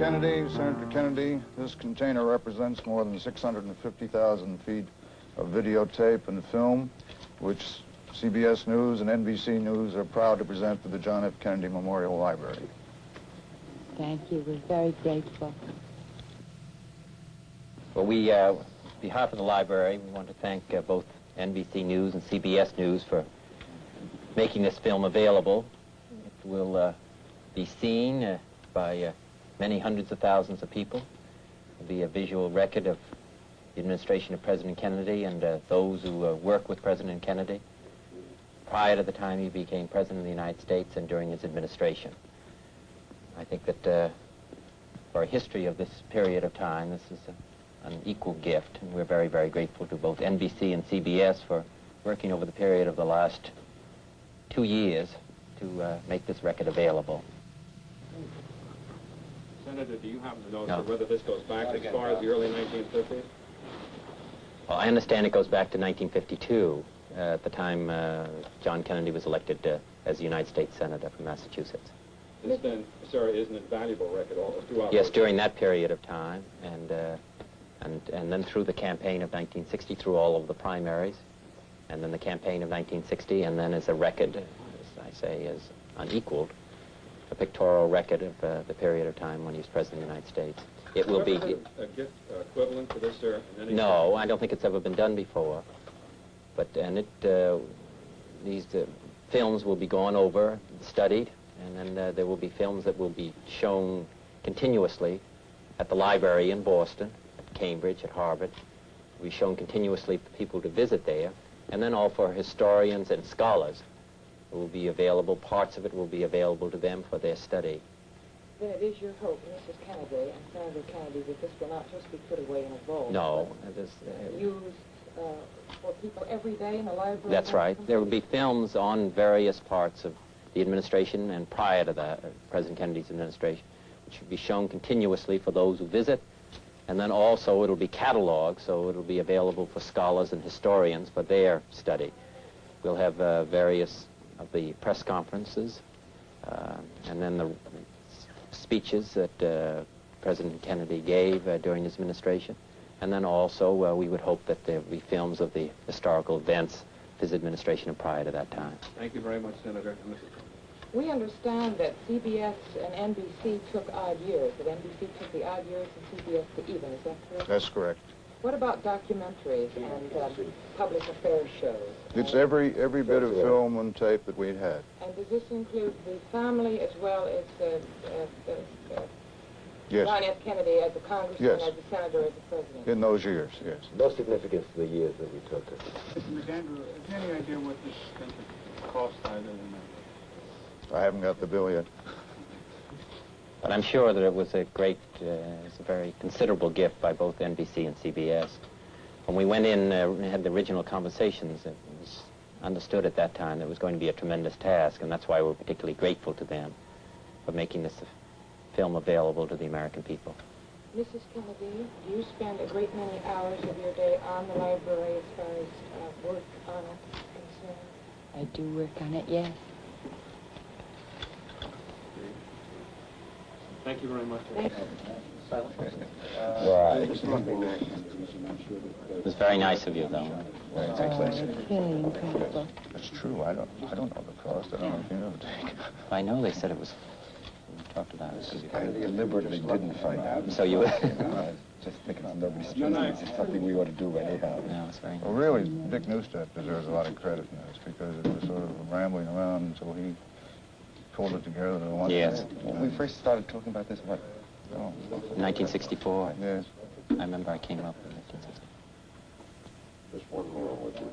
Kennedy, Senator Kennedy, this container represents more than 650,000 feet of videotape and film, which CBS News and NBC News are proud to present to the John F. Kennedy Memorial Library. Thank you. We're very grateful. Well, we, on behalf of the library, we want to thank both NBC News and CBS News for making this film available. It will be seen by many hundreds of thousands of people. It will be a visual record of the administration of President Kennedy and those who work with President Kennedy prior to the time he became President of the United States and during his administration. I think that for a history of this period of time, this is an equal gift, and we're very, very grateful to both NBC and CBS for working over the period of the last 2 years to make this record available. Senator, do you happen to know whether this goes back as far as the early 1950s? Well, I understand it goes back to 1952, at the time John Kennedy was elected as the United States Senator from Massachusetts. This then, sir, isn't it a valuable record all throughout? Yes, during that period of time, and then through the campaign of 1960, through all of the primaries, and then the campaign of 1960, and then as a record, as I say, is unequaled, a pictorial record of the period of time when he was President of the United States. It will be... a gift equivalent to this, sir? No, I don't think it's ever been done before. But, these films will be gone over, studied, and then there will be films that will be shown continuously at the library in Boston, at Cambridge, at Harvard. Will be shown continuously for people to visit there, and then all for historians and scholars. It will be available, parts of it will be available to them for their study. Then it is your hope, Mrs. Kennedy and Senator Kennedy, that this will not just be put away in a vault. No. Used for people every day in the library? That's right. There will be films on various parts of the administration and prior to that, President Kennedy's administration, which will be shown continuously for those who visit. And then also it'll be cataloged, so it'll be available for scholars and historians for their study. We'll have various of the press conferences, and then the speeches that President Kennedy gave during his administration. And then also we would hope that there would be films of the historical events of his administration and prior to that time. Thank you very much, Senator. We understand that CBS and NBC took odd years, that NBC took the odd years and CBS the even. Is that correct? That's correct. What about documentaries and public affairs shows? It's every bit of film and tape that we'd had. And does this include the family as well as Yes. John F. Kennedy as a congressman, Yes. as a senator, as a president? In those years, yes. No significance to the years that we took it. Mr. McAndrew, is there any idea what this is going to cost either than that? I haven't got the bill yet. But I'm sure that it was a great, it's a very considerable gift by both NBC and CBS. When we went in and had the original conversations, it was understood at that time that it was going to be a tremendous task, and that's why we're particularly grateful to them for making this film available to the American people. Mrs. Kennedy, do you spend a great many hours of your day on the library as far as work on it is concerned? I do work on it, yes. Thank you very much. Thank you. It was very nice of you, though. It's really incredible. That's true. I don't know the cost. I don't know if you know the take. I know they said it was, we talked about it. I deliberately didn't find out. So you... Just thinking on nobody's business. It's something we ought to do anyhow. No, it's very Well, really, Dick Neustadt deserves a lot of credit in this because it was sort of rambling around until he pulled it together in one Yes. When we first started talking about this, what? Oh, 1964. yes. I remember I came up in 1964. Just one more, what you